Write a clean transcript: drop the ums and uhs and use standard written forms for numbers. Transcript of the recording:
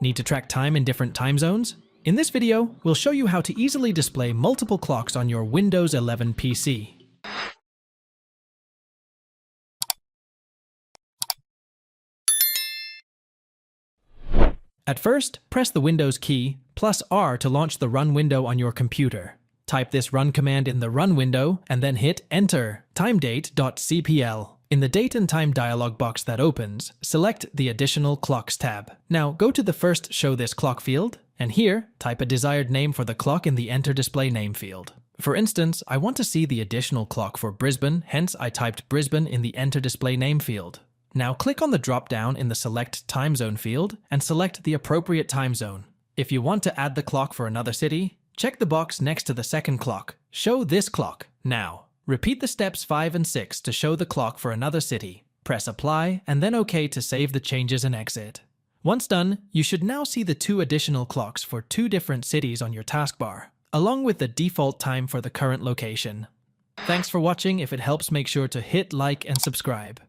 Need to track time in different time zones? In this video, we'll show you how to easily display multiple clocks on your Windows 11 PC. At first, press the Windows key plus R to launch the Run window on your computer. Type this Run command in the Run window and then hit Enter, timedate.cpl. In the Date and Time dialog box that opens, select the Additional Clocks tab. Now go to the first Show This Clock field, and here, type a desired name for the clock in the Enter Display Name field. For instance, I want to see the additional clock for Brisbane, hence I typed Brisbane in the Enter Display Name field. Now click on the drop-down in the Select Time Zone field and select the appropriate time zone. If you want to add the clock for another city, check the box next to the second clock. Show this clock now. Repeat the steps 5 and 6 to show the clock for another city. Press Apply and then OK to save the changes and exit. Once done, you should now see the 2 additional clocks for 2 different cities on your taskbar, along with the default time for the current location. Thanks for watching. If it helps, make sure to hit like and subscribe.